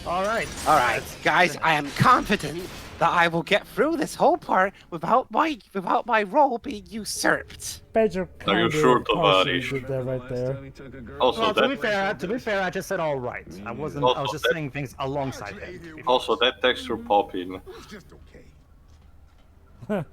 All right, guys, I am confident that I will get through this whole part without my role being usurped. Pedro Are you kind sure, of partially Tavares? did that right there. Also, Well, that to be fair, I just said all right. I wasn't. I was just saying things alongside him. also that texture popping. Yep,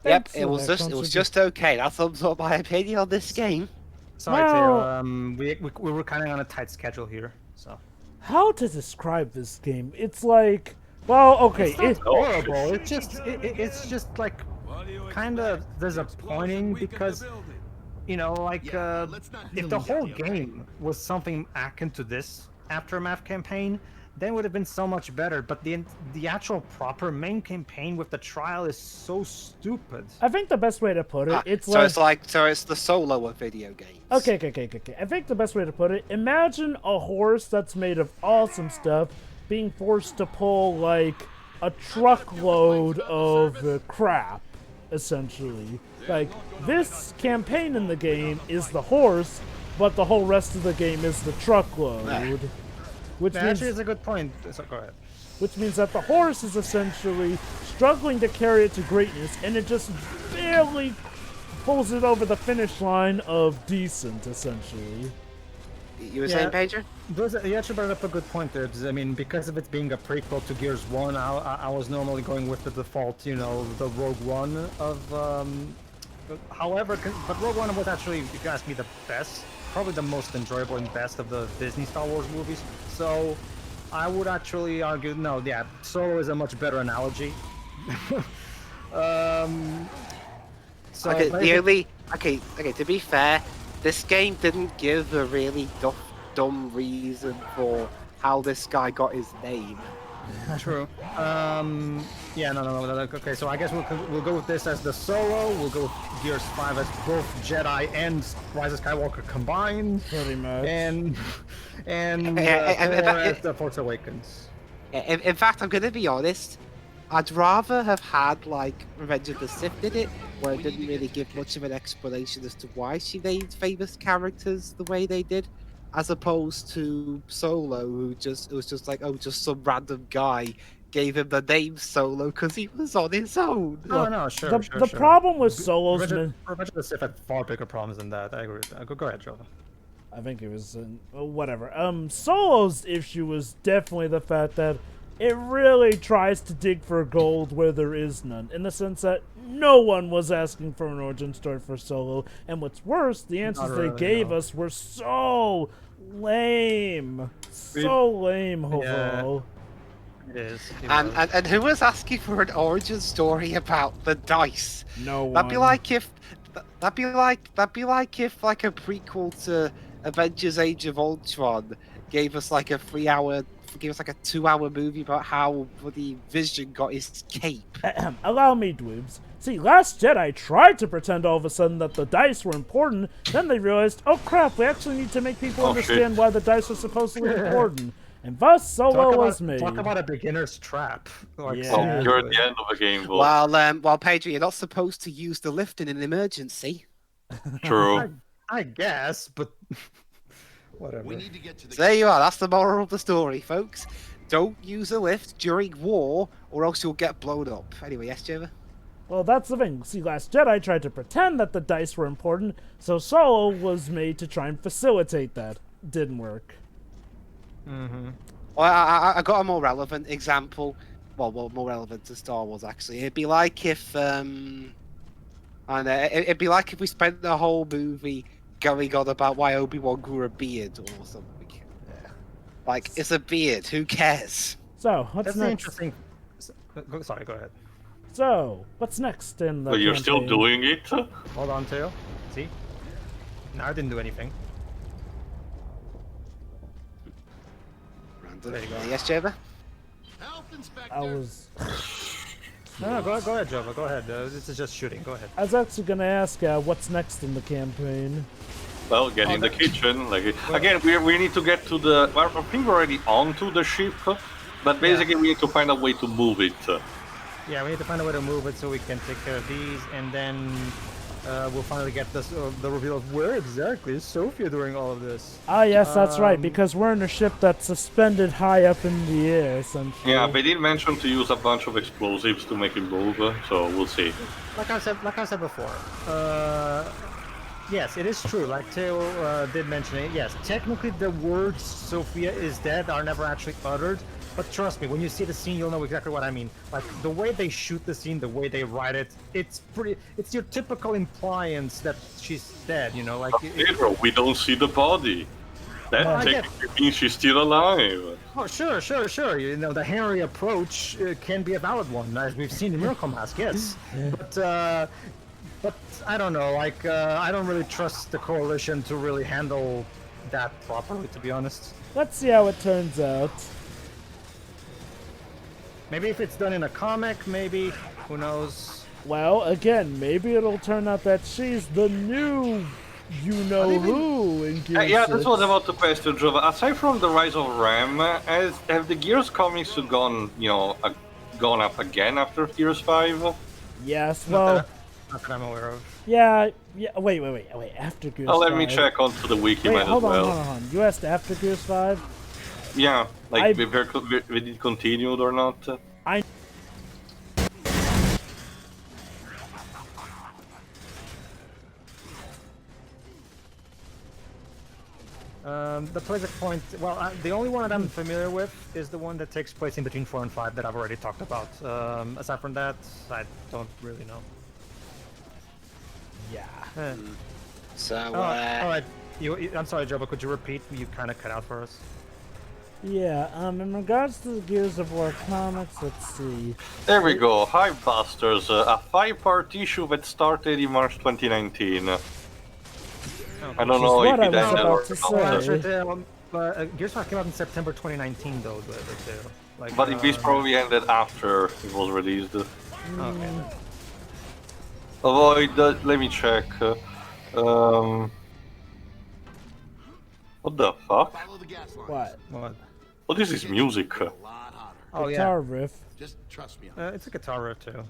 Thanks it for was that just okay. That sums up my opinion on this game. Sorry, Well- Theo. We were kind of on a tight schedule here, so. How to describe this game? It's like, well, okay, It's not horrible. It's just like kind of disappointing because, you know, like if the whole game was something akin to this Aftermath campaign, then it would have been so much better. But the actual proper main campaign with the trial is so stupid. I think the best way to put it, it's the solo of video games. Okay. I think the best way to put it, imagine a horse that's made of awesome stuff being forced to pull, like, a truckload of crap, essentially. Like, this campaign in the game is the horse, but the whole rest of the game is the truckload. Which means, Actually, it's a good point. So go ahead. which means that the horse is essentially struggling to carry it to greatness, and it just barely pulls it over the finish line of decent, essentially. You were saying, Pedro? You actually brought up a good point there. I mean, because of it being a prequel to Gears 1, I was normally going with the default, you know, the Rogue One of... but Rogue One was actually, if you ask me, the best. Probably the most enjoyable and best of the Disney Star Wars movies. So, I would actually argue, no, yeah, Solo is a much better analogy. So to be fair, this game didn't give a really dumb reason for how this guy got his name. True. Yeah, no. Okay, so I guess we'll go with this as the Solo. We'll go with Gears 5 as both Jedi and Rise of Skywalker combined. Pretty much. And 4 as the Force Awakens. In fact, I'm gonna be honest. I'd rather have had like Revenge of the Sith in it, where it didn't really give much of an explanation as to why she named famous characters the way they did, as opposed to Solo, who was just like, oh, just some random guy gave him the name Solo because he was on his own. No, sure. The problem with Solo's... Revenge of the Sith had far bigger problems than that. I agree with that. Go ahead, Joe. I think it was... whatever. Solo's issue was definitely the fact that it really tries to dig for gold where there is none, in the sense that no one was asking for an origin story for Solo, and what's worse, the answers they gave us were so lame. So lame, overall. It is. And who was asking for an origin story about the dice? No one. That'd be like if like a prequel to Avengers: Age of Ultron gave us like a 2-hour movie about how the Vision got his cape. Allow me, dweebs. See, Last Jedi tried to pretend all of a sudden that the dice were important, then they realized, oh crap, we actually need to make people understand why the dice are supposedly important. And thus, Solo was made. Talk about a beginner's trap. Well, you're at the end of the game, Will. Well, Pedro, you're not supposed to use the lift in an emergency. True. I guess, but... Whatever. So there you are. That's the moral of the story, folks. Don't use a lift during war, or else you'll get blown up. Anyway, yes, Java? Well, that's the thing. See, Last Jedi tried to pretend that the dice were important, so Solo was made to try and facilitate that. Didn't work. Mm-hmm. Well, I got a more relevant example. Well, more relevant to Star Wars, actually. It'd be like if it'd be like if we spent the whole movie going on about why Obi-Wan grew a beard or something. Yeah. Like, it's a beard. Who cares? So, what's next? Interesting. Sorry, go ahead. So, what's next in the But you're still doing it? Hold on, Theo. See? No, I didn't do anything. There you go. Yes, Java? I was... No, go ahead, Java. Go ahead. This is just shooting. Go ahead. I was actually going to ask, what's next in the campaign? Well, get in the kitchen. Like again, we need to get to the... Well, I think we're already onto the ship, but basically we need to find a way to move it. Yeah, we need to find a way to move it so we can take care of these, and then we'll finally get this the reveal of where exactly is Sofia during all of this. Ah, yes, that's right, because we're in a ship that's suspended high up in the air, essentially. Yeah, they did mention to use a bunch of explosives to make it move, so we'll see. Like I said before, yes, it is true. Like Theo did mention it. Yes, technically the words "Sofia is dead" are never actually uttered. But trust me, when you see the scene, you'll know exactly what I mean. Like the way they shoot the scene, the way they write it, it's your typical impliance that she's dead. You know, like. Pedro, we don't see the body. That technically means she's still alive. Oh, sure. You know, the Henry approach can be a valid one, as we've seen in Miracle Mask, yes. But I don't know, like, I don't really trust the Coalition to really handle that properly, to be honest. Let's see how it turns out. Maybe if it's done in a comic, maybe, who knows. Well, again, maybe it'll turn out that she's the new you-know-who in Gears Yeah, 6. that's what I'm about to pass to Jova. Aside from the rise of RAM, have the Gears comics gone, gone up again after Gears 5? Yes, well... Not that I'm aware of. Yeah, wait, after Gears 5. Let me check onto the wiki Wait, as hold well. on. You asked after Gears 5? Yeah, like we did continued or not. The place at point. Well, the only one that I'm familiar with is the one that takes place in between 4 and 5 that I've already talked about. Aside from that, I don't really know. Yeah. So, all right. I'm sorry, Joe, but could you repeat? You kind of cut out for us. Yeah, in regards to the Gears of War comics, let's see. There we go, Hivebusters, a 5-part issue that started in March 2019. I don't know if it ended or not. Gears 5 came out in September 2019, though. Like, but this probably ended after it was released. Okay. Although, let me check. What the fuck? What? What is this music? Oh, Guitar yeah. riff. Just trust me. It's a guitar riff, too.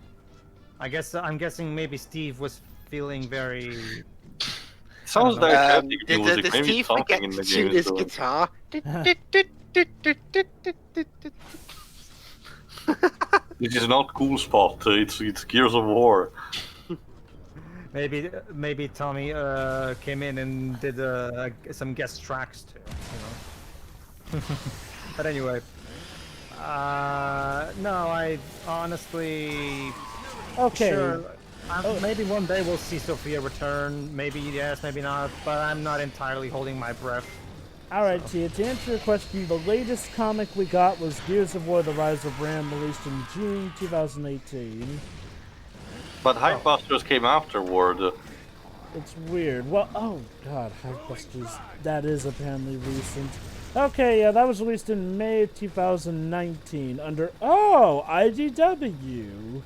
I'm guessing maybe Steve was feeling very... Sounds like music, did maybe Steve something forget in to the tune game. his So. guitar? This is not Cool Spot, it's Gears of War. Maybe Tommy came in and did some guest tracks too, you know. But anyway, no, I honestly. Okay. Sure, maybe one day we'll see Sofia return. Maybe yes, maybe not. But I'm not entirely holding my breath. Alright, Tia, to answer your question, the latest comic we got was Gears of War: The Rise of RAM, released in June 2018. But Hivebusters came afterward. It's weird. Well, oh god, Hivebusters, that is apparently recent. Okay, yeah, that was released in May of 2019 under, IDW.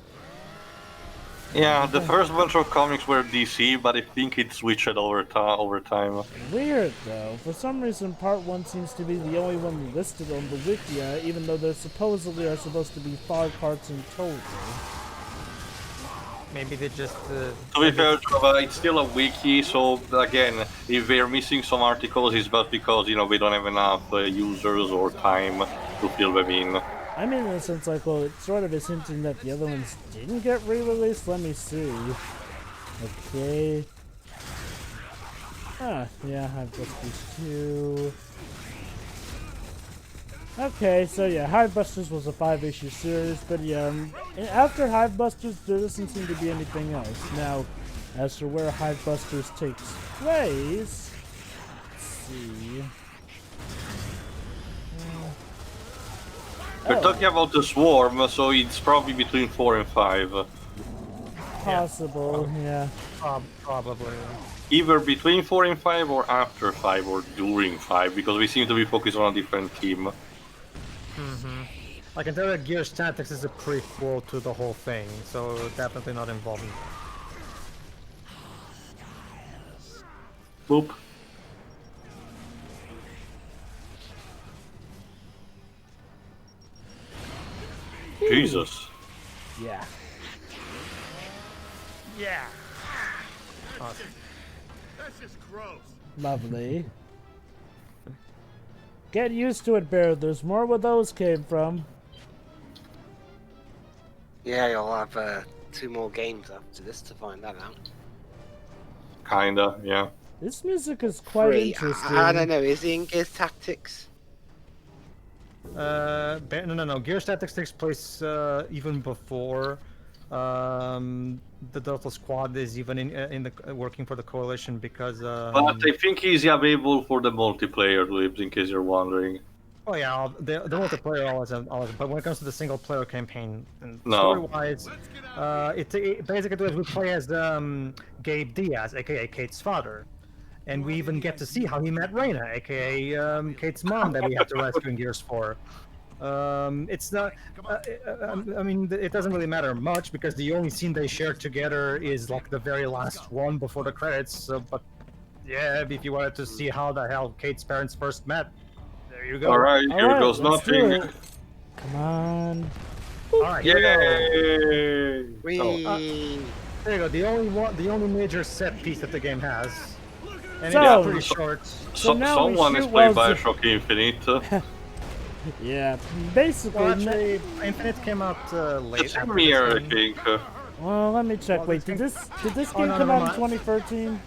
Yeah, the first bunch of comics were DC, but I think it switched over time. Weird, though. For some reason, Part 1 seems to be the only one listed on the Wikia, even though there supposedly are supposed to be 5 parts in total. Maybe they just. To be fair, it's still a wiki, so again, if they're missing some articles, it's just because, we don't have enough users or time to fill them in. I mean, in a sense, like, well, it sort of is hinting that the other ones didn't get re-released. Let me see. Okay. Yeah, I've got these 2. Okay, so yeah, Hivebusters was a 5-issue series, but yeah, after Hivebusters, there doesn't seem to be anything else. Now, as for where Hivebusters takes place, let's see. We're talking about the Swarm, so it's probably between 4 and 5. Possible, yeah. Probably. Either between 4 and 5 or after 5 or during 5, because we seem to be focused on a different team. I can tell that Gears Tactics is a prequel to the whole thing, so definitely not involved in. Boop. Jesus. Yeah. Yeah. Awesome. That's just gross. Lovely. Get used to it, Baird. There's more where those came from. Yeah, you'll have 2 more games after this to find that out. Kinda, yeah. This music is quite 3. interesting. I don't know. Is he in Gears Tactics? No. Gears Tactics takes place even before the Delta Squad is even in the working for the coalition because. But I think he's available for the multiplayer loops, in case you're wondering. Oh yeah, the multiplayer always, but when it comes to the single player campaign, and No. story-wise, it basically we play as Gabe Diaz, aka Kate's father, and we even get to see how he met Reyna, aka Kate's mom that we have to rescue in Gears 4. It's not. I mean, it doesn't really matter much because the only scene they share together is like the very last one before the credits. So, but yeah, if you wanted to see how the hell Kate's parents first met. There you go. Alright, here goes let's do nothing. it. Come on. Alright, here we go. Yay! Whee! Oh, There you go. The only major set piece that the game has, and So- it's pretty short. So now we someone is shoot playing while Bioshock Infinite. Yeah, basically. Well, actually, Infinite came out late. It's after a year, I this game. think. Well, let me check. Well, Wait, this did this Oh, game no, come never out in mind. 2013?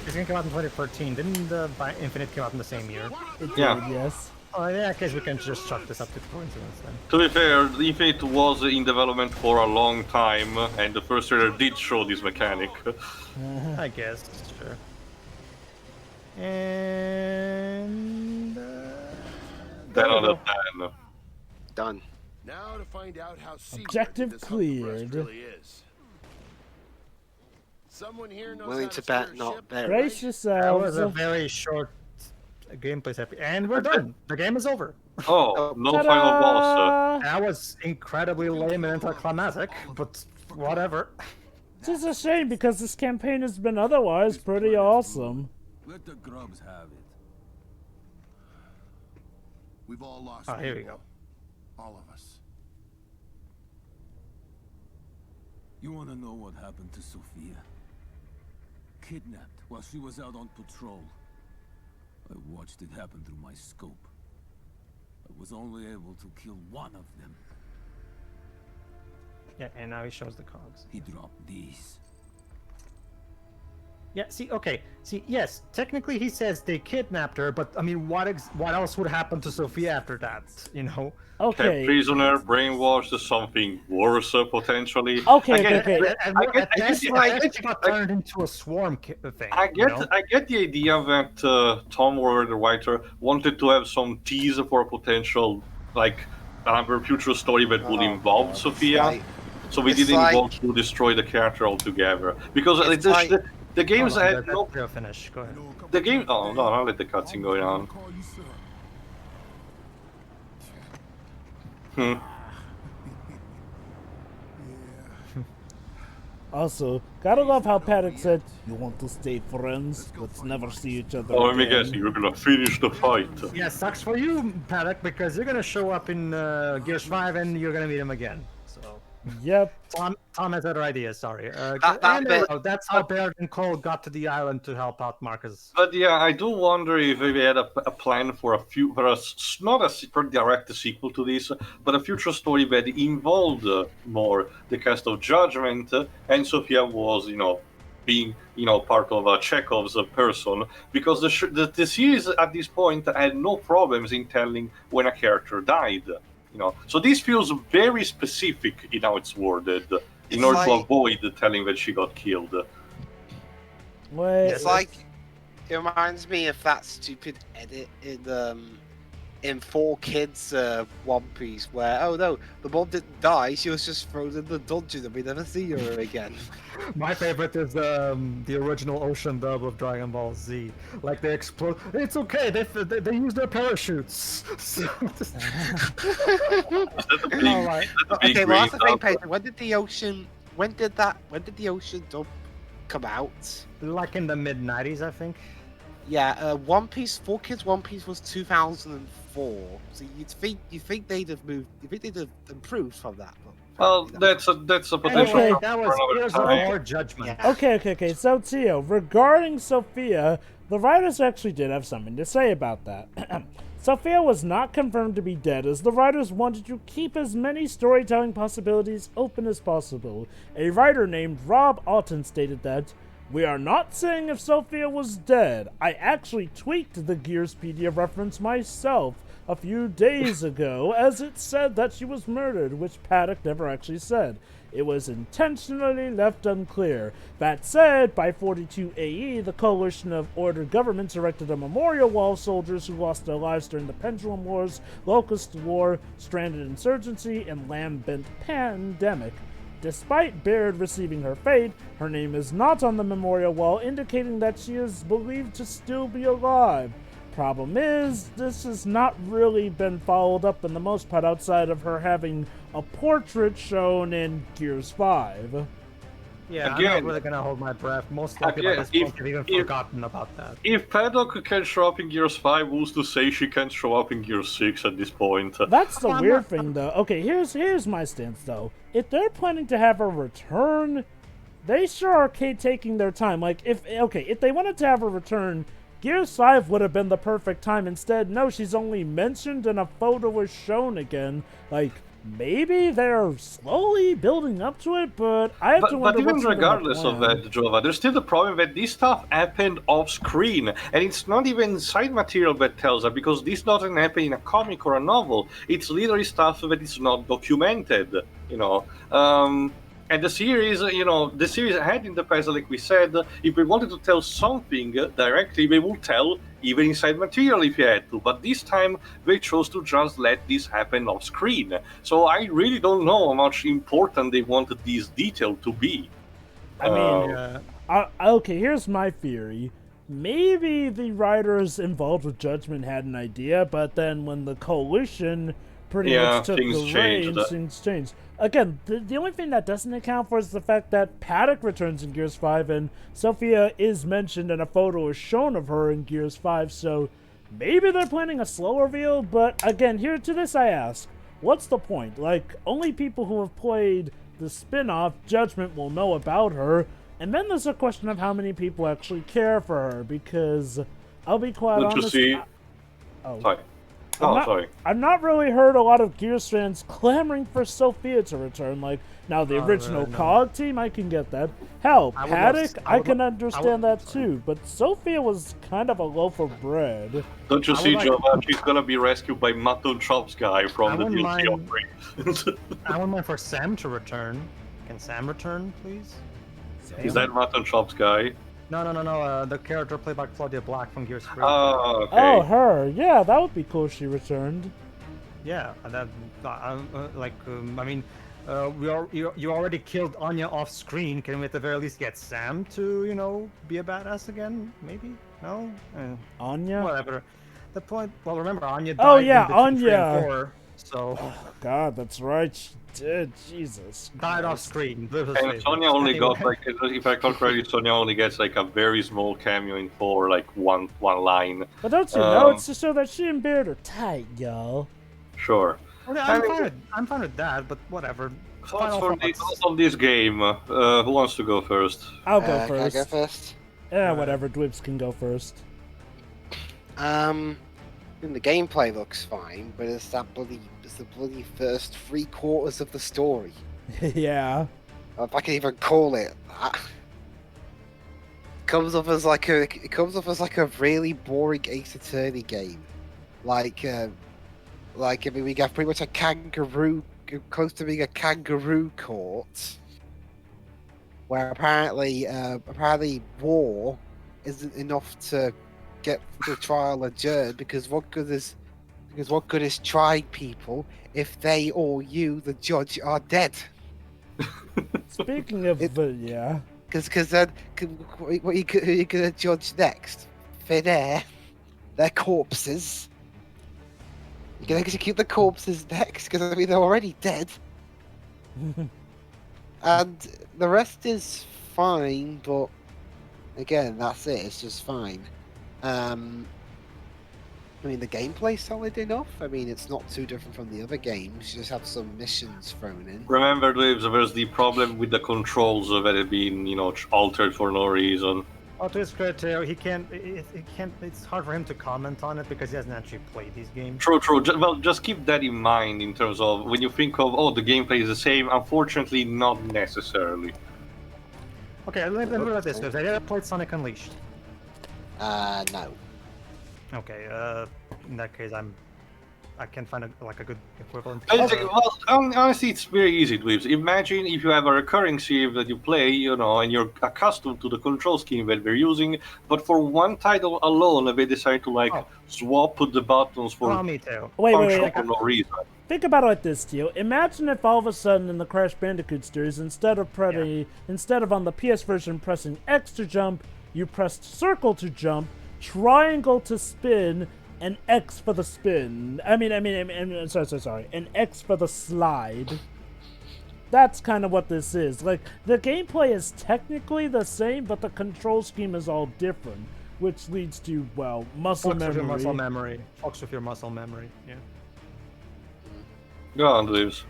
It's gonna come out in 2013. Didn't Infinite come out in the same year? It Yeah. did, yes. Oh, yeah, I guess we can just chalk this up to coincidence then. To be fair, Infinite was in development for a long time, and the first trailer did show this mechanic. I guess, sure. And 10 there we out of go. 10. Done. Now to find out how secretive Objective this hunting rest cleared. really is. Someone here knows Willing how to steer bet, a not ship, bet. Brace That yourselves. was a very short gameplay set, and we're done. The game is over. Oh, no Ta-da! final boss. That was incredibly lame and anticlimactic, but whatever. It's just a shame because this campaign has been otherwise pretty awesome. Let the grubs have it. We've all lost. Oh, here we people. go. All of us. You want to know what happened to Sofia? Kidnapped while she was out on patrol. I watched it happen through my scope. I was only able to kill one of them. Yeah, and now he shows the cogs. He dropped these. Yeah, see, okay. See, yes, technically he says they kidnapped her, but I mean, what else would happen to Sofia after that, you know? Kept Okay. prisoner, brainwashed, something worse, potentially. Okay, Again, okay, okay. And I get- at I get best- the- at I best get she the- got turned into a swarm thing. I you know? get the idea that Tom or the writer wanted to have some tease for a potential, like, another future story that would involve Sofia. Like, So we it's didn't like- want to destroy the character altogether because It's the, like- the games Hold on, had let no. Pedro finish. Go ahead. The game. Oh no! I'll let the cutscene go on. Call you sir. Hmm. Also, gotta love how Paduk said, "You want to stay friends? Let's never see each other Oh, let me again." guess. You're gonna finish the fight. Yeah, sucks for you, Paddock, because you're gonna show up in Gears 5 and you're gonna meet him again. So Yep. Tom has other ideas. Sorry. That and, bit- that's how Baird and Cole got to the island to help out Marcus. But yeah, I do wonder if they had a plan for not a super direct sequel to this, but a future story that involved more the cast of Judgment, and Sofia was, being, part of Chekhov's person, because the series at this point had no problems in telling when a character died. So this feels very specific in how it's worded, in It's order to like- avoid telling that she got killed. Wait. It's like it reminds me of that stupid edit in 4 Kids One Piece where the mom didn't die, she was just thrown in the dungeon and we never see her again. My favorite is the original Ocean dub of Dragon Ball Z. Like they explode. It's okay. They use their parachutes. So, Is that a big, all right. is that a big Okay, well that's the thing, green Pedro. When did the ocean dub come out? Like in the mid '90s, I think. Yeah, One Piece, 4 Kids One Piece was 2004. So you think they'd have improved from that. But Well, that's a potential Anyway, topic that for was another Gears of time. War Judgment. Yeah. Okay. So, Tio, regarding Sofia, the writers actually did have something to say about that. Sofia was not confirmed to be dead, as the writers wanted to keep as many storytelling possibilities open as possible. A writer named Rob Alton stated that, "We are not saying if Sofia was dead. I actually tweaked the Gearspedia reference myself a few days ago, as it said that she was murdered, which Paduk never actually said. It was intentionally left unclear. That said, by 42 AE, the coalition of ordered governments erected a memorial wall of soldiers who lost their lives during the Pendulum Wars, Locust War, Stranded Insurgency, and Lambent Pandemic. Despite Baird receiving her fate, her name is not on the memorial wall, indicating that she is believed to still be alive. Problem is, this has not really been followed up in the most part outside of her having a portrait shown in Gears 5. Yeah, I'm Again- not really gonna hold my breath. Most likely by Again, this point, if- I've even if- forgotten about that. If Paduk can show up in Gears 5, who's to say she can't show up in Gears 6 at this point? That's the I'm weird not- thing, though. Okay, here's my stance, though. If they're planning to have her return, they sure are taking their time. Like, if they wanted to have her return, Gears 5 would have been the perfect time. Instead, no, she's only mentioned and a photo was shown again. Like, maybe they're slowly building up to it, but I have to But wonder even what's even the regardless of plan. that, Jova, there's still the problem that this stuff happened off screen, and it's not even side material that tells that, because this doesn't happen in a comic or a novel. It's literally stuff that is not documented, you know. And the series, the series had in the past, like we said, if we wanted to tell something directly, they would tell even inside material if you had to. But this time, they chose to just let this happen off screen. So I really don't know how much important they wanted this detail to be. I mean, Yeah. Okay, here's my theory. Maybe the writers involved with Judgment had an idea, but then when the coalition pretty Yeah, much took things the changed. reins, things changed. Again, the only thing that doesn't account for is the fact that Paduk returns in Gears 5, and Sofia is mentioned and a photo is shown of her in Gears 5, so maybe they're planning a slow reveal, but again, here to this I ask, what's the point? Like, only people who have played the spin-off Judgment will know about her, and then there's a question of how many people actually care for her, because I'll be quite Don't you honest. see? Oh. Sorry. I'm Oh, not- sorry. I've not really heard a lot of Gears fans clamoring for Sofia to return. Like, now the original no. COG team, I can get that. Hell, I would love- Paduk, I I would can lo- understand that too. But Sofia was kind of a loaf of bread. Don't you I see, would like- Jova? She's gonna be rescued by Mutton Chops guy I from the wouldn't DLC mind- upgrade. I wouldn't mind for Sam to return. Can Sam return, please? Is that Mutton Chops guy? No. The character played by Claudia Black from Gears 3. Oh, okay. Oh, her. Yeah, that would be cool if she returned. Yeah, that. I mean, you already killed Anya off screen. Can we at the very least get Sam to, be a badass again? Maybe? No? Anya? Whatever. The point. Well, remember Anya died. Oh, yeah, in between 3 and Anya. 4, so God, that's right. She did. Jesus. died off Christ. screen. And Sonya only got if I recall correctly, Sonya only gets like a very small cameo in 4, like one line. But don't you know, Um, it's to show that she and Baird are tight, y'all. Sure. Okay, I mean- I'm fine with that, but whatever. Thoughts Final for thoughts. on this game. Who wants to go first? I'll go Can I first. go first? Yeah, whatever. Dwibs can go first. The gameplay looks fine, but it's the bloody first 3/4 of the story. Yeah. If I can even call it that. It comes off as like a really boring Ace Attorney game. I mean, we got pretty much a kangaroo, close to being a kangaroo court, where apparently war isn't enough to get the trial adjourned, because what good is trying people if they or you, the judge, are dead? Speaking of yeah. Because then, what you gonna judge next? Thin air, their corpses. You're gonna execute the corpses next, because I mean they're already dead. And the rest is fine, but again, that's it. It's just fine. I mean, the gameplay's solid enough. I mean, it's not too different from the other games. You just have some missions thrown in. Remember, there's the problem with the controls that have been, altered for no reason. Oh, to his credit, he can't. It can't. It's hard for him to comment on it because he hasn't actually played these games. True. Well, just keep that in mind in terms of when you think of, the gameplay is the same. Unfortunately, not necessarily. Okay, let me put it like this: have you ever played Sonic Unleashed? No. Okay. In that case, I can't find a good equivalent. Well, honestly, it's very easy, Dweebs. Imagine if you have a recurring save that you play, and you're accustomed to the control scheme that they're using, but for one title alone, they decide to swap the buttons for Oh, me too. Wait. for no reason. Think about it like this, Teal. Imagine if all of a sudden in the Crash Bandicoot series, instead of on the PS version pressing X to jump, you pressed circle to jump, triangle to spin, and X for the spin. Sorry. An X for the slide. That's kind of what this is. Like, the gameplay is technically the same, but the control scheme is all different, which leads to, muscle memory. Fucks with your muscle memory. Fucks with your muscle memory. Yeah. Go on, Dweebs.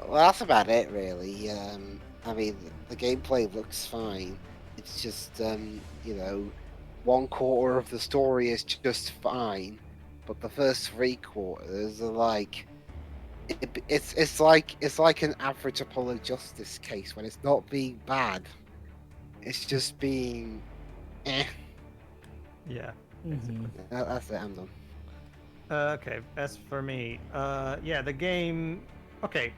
Well, that's about it, really. I mean, the gameplay looks fine. It's just, 1/4 of the story is just fine, but the first 3/4 are like, it's like an average Apollo Justice case when it's not being bad, it's just being, eh. Yeah. That's it. I'm done. Okay. As for me, the game. Okay.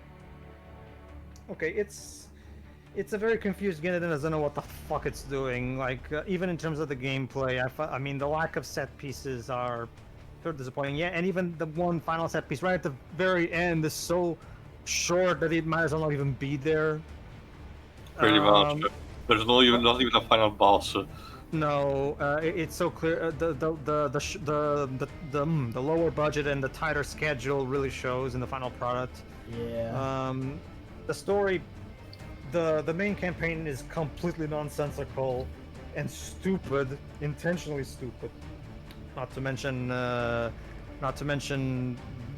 It's a very confused game that doesn't know what the fuck it's doing. Like, even in terms of the gameplay, I mean, the lack of set pieces are very disappointing. Yeah, and even the one final set piece right at the very end is so short that it might as well not even be there. Pretty much. There's not even a final boss. No, it's so clear. The lower budget and the tighter schedule really shows in the final product. Yeah. The story. The main campaign is completely nonsensical and stupid, intentionally stupid. Not to mention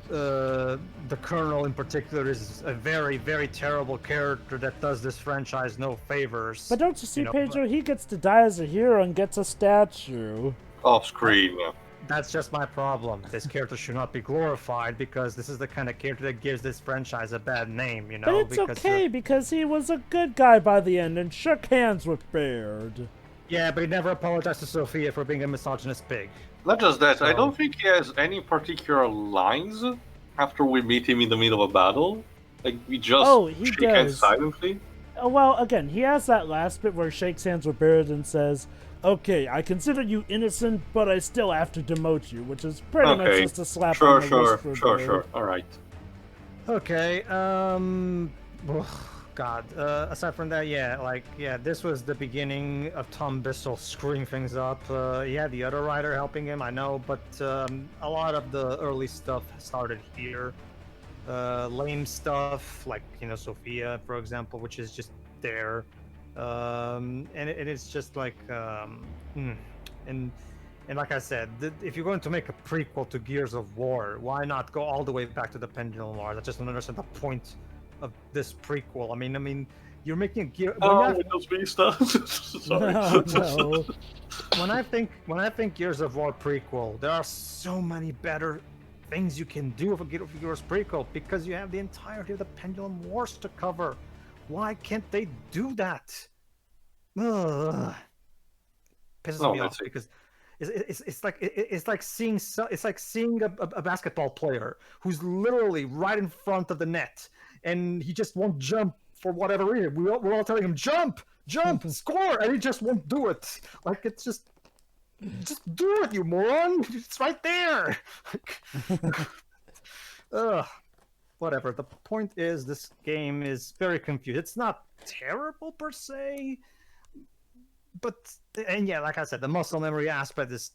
the Colonel in particular is a very, very terrible character that does this franchise no favors. But don't you see, Pedro? He gets to die as a hero and gets a statue. Off screen, yeah. That's just my problem. This character should not be glorified because this is the kind of character that gives this franchise a bad name, But it's okay because he was a good guy by the end and shook hands with Baird. Yeah, but he never apologized to Sofia for being a misogynist pig. Not just that, I don't think he has any particular lines after we meet him in the middle of a battle. Like, we just shake hands silently. Well, again, he has that last bit where he shakes hands with Baird and says, "Okay, I consider you innocent, but I still have to demote you," which is pretty much just a slap on the wrist for Baird. Sure. All right. Okay. God. Aside from that, this was the beginning of Tom Bissell screwing things up. He had the other writer helping him, I know, but a lot of the early stuff started here. Lame stuff like Sofia, for example, which is just there. And it's just like, and like I said, if you're going to make a prequel to Gears of War, why not go all the way back to the Pendulum Wars? I just don't understand the point of this prequel. I mean, you're making a Gear. Windows Vista. Sorry. No. When I think Gears of War prequel, there are so many better things you can do with a Gears prequel because you have the entirety of the Pendulum Wars to cover. Why can't they do that? Ugh. Pisses me off because it's like seeing a basketball player who's literally right in front of the net and he just won't jump for whatever reason. We're all telling him jump, score, and he just won't do it. Like, it's just do it, you moron! It's right there. Ugh. Whatever. The point is, this game is very confused. It's not terrible per se, but like I said, the muscle memory aspect is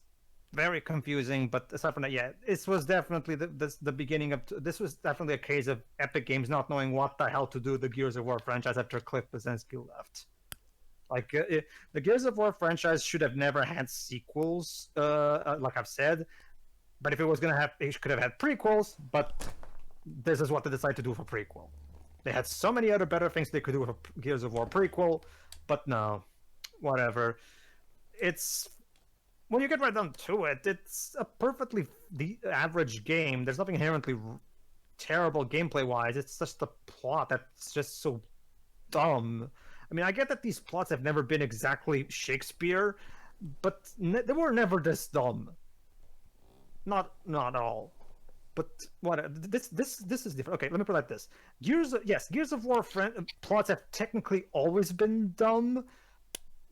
very confusing. But aside from that, this was definitely the beginning of. This was definitely a case of Epic Games not knowing what the hell to do with the Gears of War franchise after Cliff Bleszinski left. Like, the Gears of War franchise should have never had sequels. Like I've said. But if it was gonna have, it could have had prequels. But this is what they decided to do for prequel. They had so many other better things they could do with a Gears of War prequel, but no, whatever. It's when you get right down to it, it's a perfectly average game. There's nothing inherently terrible gameplay-wise. It's just the plot that's just so dumb. I mean, I get that these plots have never been exactly Shakespeare, but they were never this dumb. Not all. But what this is different. Okay, let me put it like this: Gears of War plots have technically always been dumb,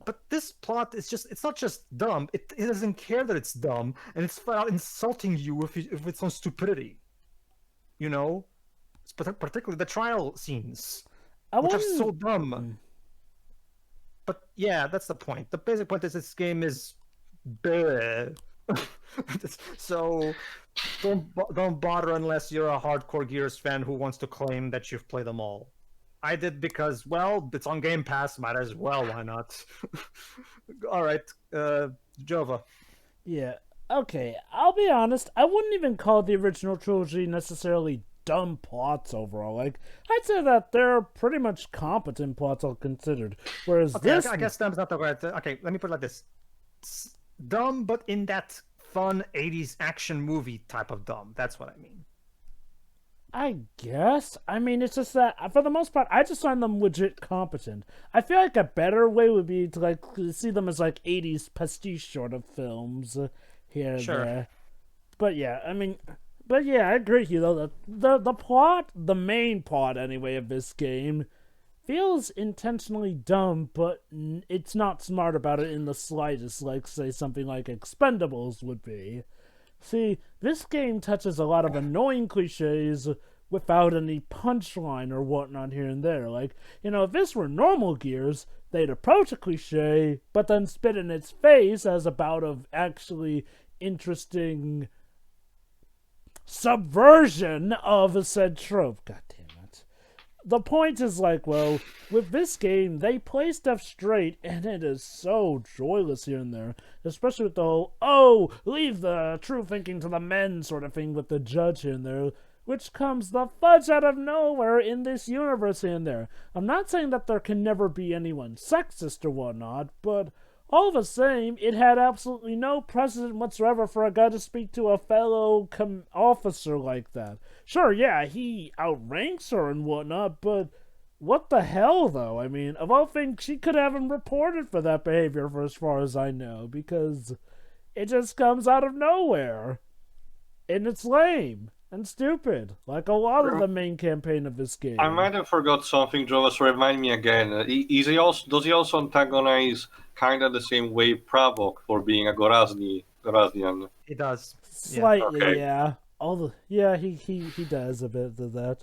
but this plot is not just dumb. It doesn't care that it's dumb, and it's flat out insulting you if it's on stupidity. You know, particularly the trial scenes, which are so dumb. But yeah, that's the point. The basic point is this game is bleh. So don't bother unless you're a hardcore Gears fan who wants to claim that you've played them all. I did because, well, it's on Game Pass, might as well, why not? Alright, Jova. Yeah, okay, I'll be honest, I wouldn't even call the original trilogy necessarily dumb plots overall. Like, I'd say that they're pretty much competent plots all considered. Whereas this... I guess dumb's not the right... Okay, let me put it like this. Dumb, but in that fun 80s action movie type of dumb. That's what I mean. I guess. I mean, it's just that, for the most part, I just find them legit competent. I feel like a better way would be to, like, see them as, like, 80s pastiche sort of films here and there. But, yeah, I mean... But, yeah, I agree with you, though. The plot, the main plot, anyway, of this game... feels intentionally dumb, but it's not smart about it in the slightest, like, say, something like Expendables would be. See, this game touches a lot of annoying cliches without any punchline or whatnot here and there. Like, you know, if this were normal Gears, they'd approach a cliche, but then spit in its face as a bout of actually interesting subversion of a said trope. God damn. The point is, like, well, with this game, they play stuff straight, and it is so joyless here and there. Especially with the whole, oh, leave the true thinking to the men sort of thing with the judge here and there, which comes the fudge out of nowhere in this universe here and there. I'm not saying that there can never be anyone sexist or whatnot, but all the same, it had absolutely no precedent whatsoever for a guy to speak to a fellow officer like that. Sure, yeah, he outranks her and whatnot, but what the hell, though? I mean, of all things, she could have him reported for that behavior for as far as I know, because it just comes out of nowhere. And it's lame and stupid, like a lot of the main campaign of this game. I might have forgot something, Jova, so remind me again. Does he also antagonize kind of the same way Pravok for being a Goraznian? He does. Slightly, Okay. yeah. He does a bit of that.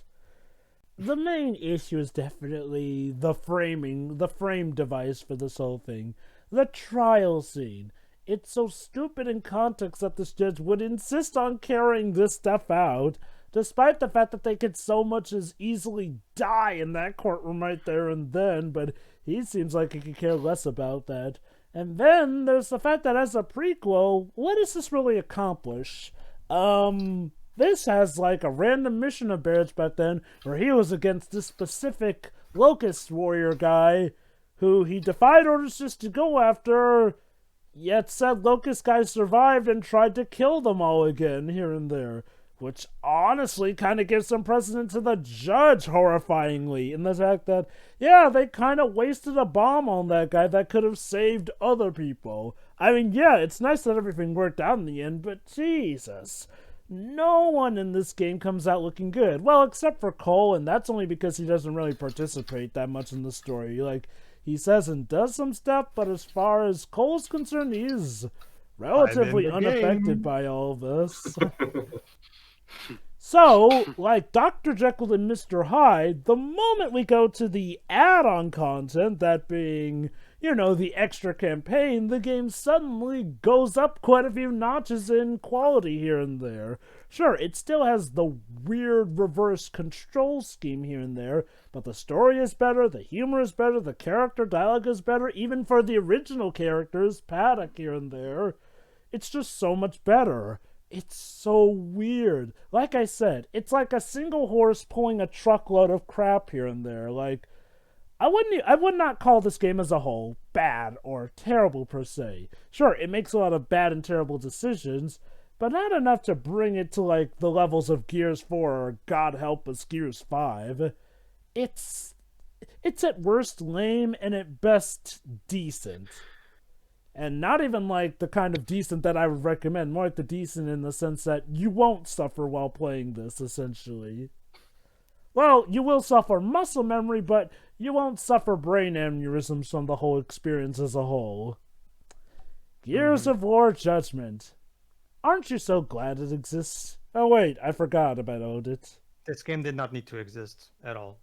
The main issue is definitely the frame device for this whole thing. The trial scene. It's so stupid in context that this judge would insist on carrying this stuff out, despite the fact that they could so much as easily die in that courtroom right there and then, but he seems like he could care less about that. And then there's the fact that as a prequel, what does this really accomplish? This has like a random mission of Baird's back then, where he was against this specific Locust Warrior guy, who he defied orders just to go after, yet said Locust guys survived and tried to kill them all again here and there. Which honestly kind of gives some precedent to the judge, horrifyingly, in the fact that, yeah, they kind of wasted a bomb on that guy that could have saved other people. I mean, yeah, it's nice that everything worked out in the end, but Jesus. No one in this game comes out looking good. Well, except for Cole, and that's only because he doesn't really participate that much in the story. Like, he says and does some stuff, but as far as Cole's concerned, he's relatively unaffected by all of this. So, like Dr. Jekyll and Mr. Hyde, the moment we go to the add-on content, that being, you know, the extra campaign, the game suddenly goes up quite a few notches in quality here and there. Sure, it still has the weird reverse control scheme here and there, but the story is better, the humor is better, the character dialogue is better, even for the original characters, Paduk here and there. It's just so much better. It's so weird. Like I said, it's like a single horse pulling a truckload of crap here and there. Like, I would not call this game as a whole bad or terrible per se. Sure, it makes a lot of bad and terrible decisions, but not enough to bring it to like the levels of Gears 4 or God help us Gears 5. It's at worst lame and at best decent. And not even like the kind of decent that I would recommend, more like the decent in the sense that you won't suffer while playing this, essentially. Well, you will suffer muscle memory, but you won't suffer brain aneurysms from the whole experience as a whole. Gears of War Judgment. Aren't you so glad it exists? Oh wait, I forgot about it. This game did not need to exist at all.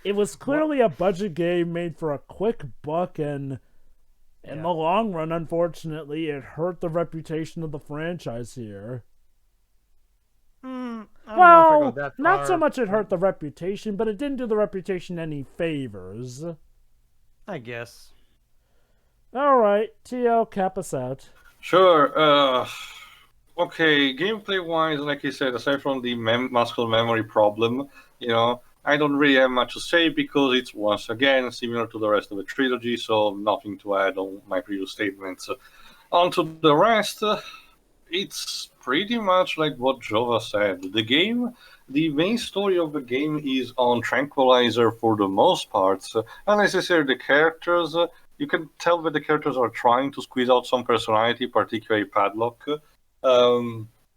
It was clearly a budget game made for a quick buck, and in the long run, unfortunately, it hurt the reputation of the franchise here. Well, not so much it hurt the reputation, but it didn't do the reputation any favors. I guess. Alright, T.O., cap us out. Sure. Okay, gameplay-wise, like I said, aside from the muscle memory problem, I don't really have much to say because it's, once again, similar to the rest of the trilogy, so nothing to add on my previous statements. On to the rest, it's pretty much like what Jova said. The main story of the game is on Tranquilizer for the most part. Unnecessarily, the characters, you can tell that the characters are trying to squeeze out some personality, particularly Paduk,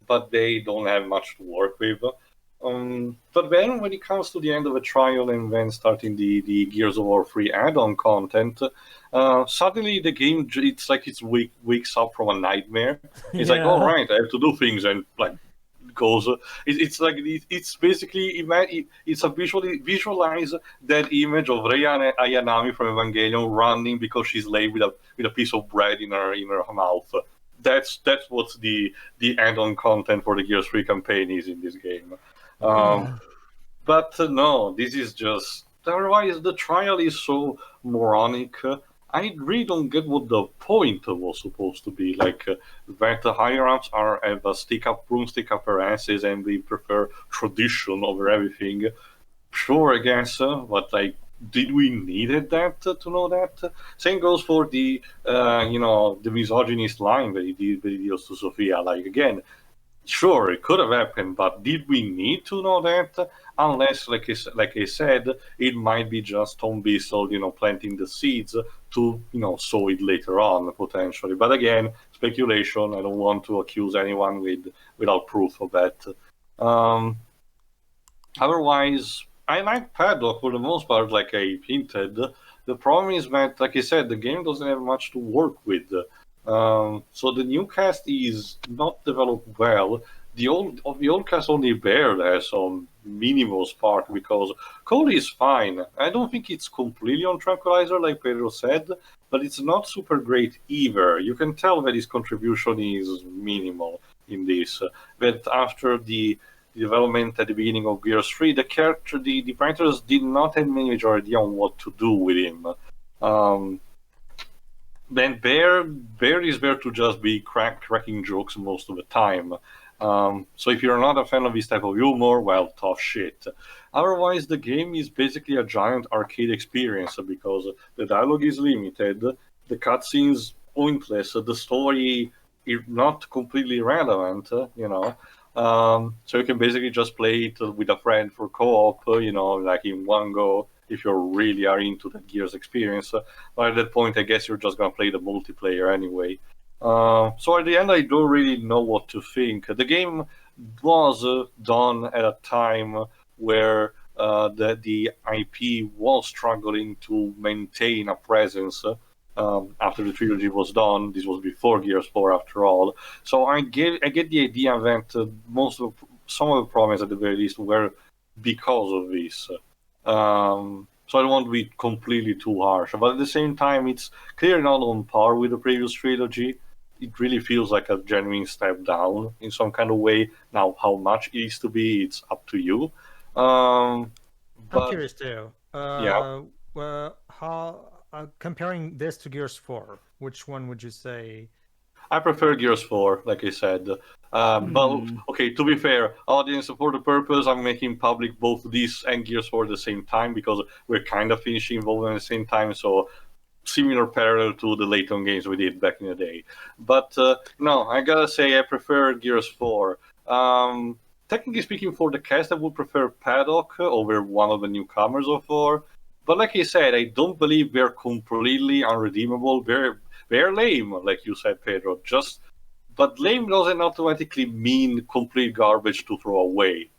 but they don't have much to work with. But then when it comes to the end of the trial and then starting the Gears of War 3 add-on content, suddenly the game, it's like it wakes up from a nightmare. It's like, all right, I have to do things, and like goes. It's like it's basically it's a visualize that image of Rei Ayanami from Evangelion running because she's late with a piece of bread in her mouth. That's what the add-on content for the Gears 3 campaign is in this game. But no, this is just... Otherwise, the trial is so moronic. I really don't get what the point was supposed to be. Like, that the higher-ups have a broomstick up their asses and we prefer tradition over everything. Sure, I guess, but like, did we needed that to know that? Same goes for the misogynist line that he deals to Sofia. Like, again, sure, it could have happened, but did we need to know that? Unless, like I said, it might be just Tom Bissell, planting the seeds to, sow it later on, potentially. But again, speculation. I don't want to accuse anyone without proof of that. Otherwise, I like Paduk for the most part, like I hinted. The problem is that, like I said, the game doesn't have much to work with. So the new cast is not developed well. The old cast, only Baird has some minimal spark because Cole is fine. I don't think it's completely on Tranquilizer, like Pedro said, but it's not super great either. You can tell that his contribution is minimal in this. But after the development at the beginning of Gears 3, the writers did not have any major idea on what to do with him. Then Baird is there to just be cracking jokes most of the time. So if you're not a fan of this type of humor, well, tough shit. Otherwise, the game is basically a giant arcade experience because the dialogue is limited, the cutscenes pointless, the story is not completely relevant, So you can basically just play it with a friend for co-op, like in one go, if you really are into the Gears experience. But at that point, I guess you're just going to play the multiplayer anyway. So at the end, I don't really know what to think. The game was done at a time where the IP was struggling to maintain a presence after the trilogy was done. This was before Gears 4, after all. So I get the idea that some of the problems, at the very least, were because of this. So I don't want to be completely too harsh, but at the same time, it's clearly not on par with the previous trilogy. It really feels like a genuine step down in some kind of way. Now, how much it is to be, it's up to you. I'm curious too. Yeah. How comparing this to Gears 4, which one would you say I prefer Gears 4, like I said. But okay, to be fair, audience, for the purpose, I'm making public both this and Gears 4 at the same time because we're kind of finishing both at the same time. So similar parallel to the Layton games we did back in the day. But no, I gotta say I prefer Gears 4. Technically speaking, for the cast, I would prefer Paduk over one of the newcomers of 4. But like I said, I don't believe they're completely unredeemable. They're lame, like you said, Pedro. But lame doesn't automatically mean complete garbage to throw away.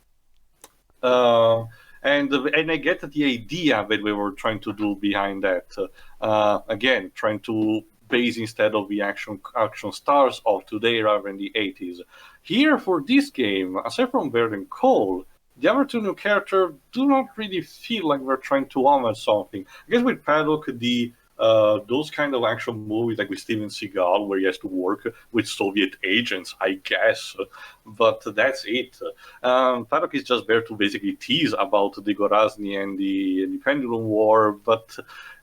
And I get the idea that we were trying to do behind that. Again, trying to base instead of the action stars of today rather than the 80s. Here for this game, aside from Baird and Cole, the other two new characters do not really feel like we're trying to homage something. I guess with Paduk, those kind of action movies like with Steven Seagal, where he has to work with Soviet agents, I guess. But that's it. Paduk is just there to basically tease about the Gorazny and the Pendulum War.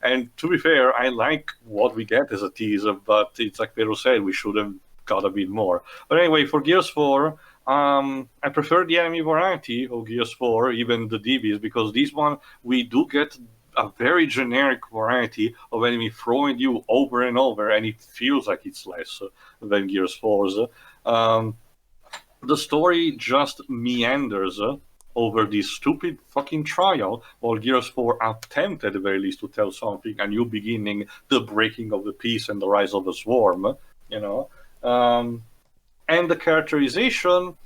And to be fair, I like what we get as a teaser, but it's like Pedro said, we should have got a bit more. But anyway, for Gears 4, I prefer the enemy variety of Gears 4, even the DBs, because this one we do get a very generic variety of enemy throwing you over and over, and it feels like it's less than Gears 4's. The story just meanders over this stupid fucking trial, while Gears 4 attempted at the very least to tell something, a new beginning, the breaking of the peace and the rise of the swarm, you know. And the characterization,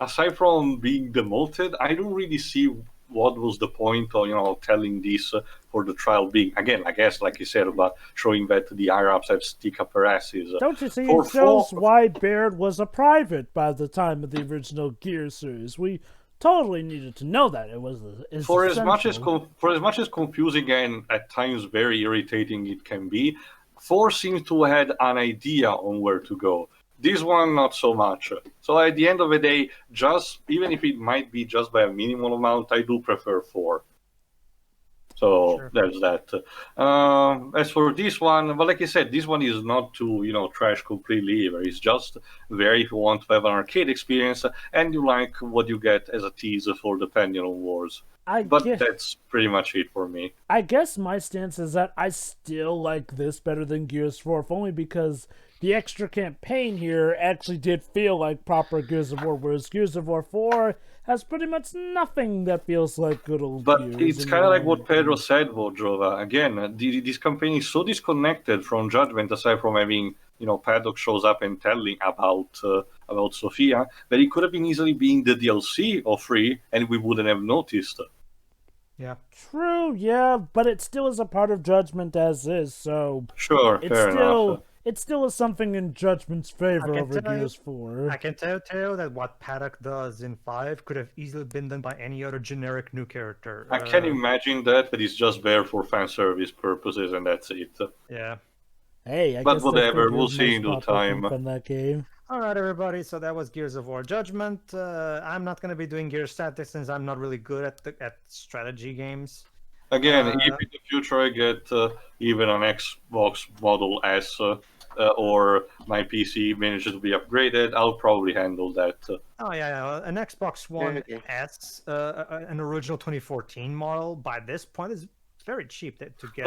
aside from being demoted, I don't really see what was the point of telling this for the trial being, again, I guess, like you said, about showing that the higher-ups have stick up their asses. Don't you see, it shows why Baird was a private by the time of the original Gears series. We totally needed to know that. It was for as much as confusing and at times very irritating it can be, 4 seems to have had an idea on where to go. This one, not so much. So at the end of the day, even if it might be just by a minimal amount, I do prefer 4. So sure. There's that. As for this one, well, like I said, this one is not to trash completely either. It's just there if you want to have an arcade experience and you like what you get as a teaser for the Pendulum Wars. That's pretty much it for me. I guess my stance is that I still like this better than Gears 4, only because the extra campaign here actually did feel like proper Gears of War, whereas Gears of War 4 has pretty much nothing that feels like good old But Gears. It's kind of like what Pedro said, Vodrova. Again, this campaign is so disconnected from Judgment, aside from having, Paduk shows up and telling about Sofia, that it could have been easily being the DLC of 3, and we wouldn't have noticed. Yeah. True, yeah, but it still is a part of Judgment as is, so... Sure, fair enough. It still is something in Judgment's favor over Gears 4. I can tell you that what Paduk does in 5 could have easily been done by any other generic new character. I can imagine that, but it's just there for fan service purposes, and that's it. Yeah. Hey, but whatever, we'll see in due time. In that game. Alright, everybody, so that was Gears of War Judgment. I'm not going to be doing Gears Tactics since I'm not really good at strategy games. Again, if in the future I get even an Xbox Model S or my PC manages to be upgraded, I'll probably handle that. Oh yeah, an Xbox One S, an original 2014 model, by this point is very cheap to get.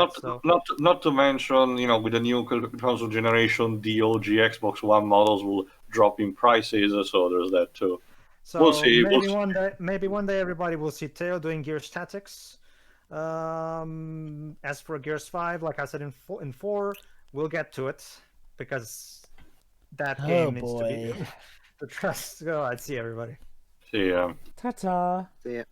Not to mention, with the new console generation, the OG Xbox One models will drop in prices, so there's that too. So we'll see. Maybe one day everybody will see Teo doing Gears Tactics. As for Gears 5, like I said in 4, we'll get to it because that game needs to be the trust. Go, I'd see everybody. See ya. Ta-ta. See ya.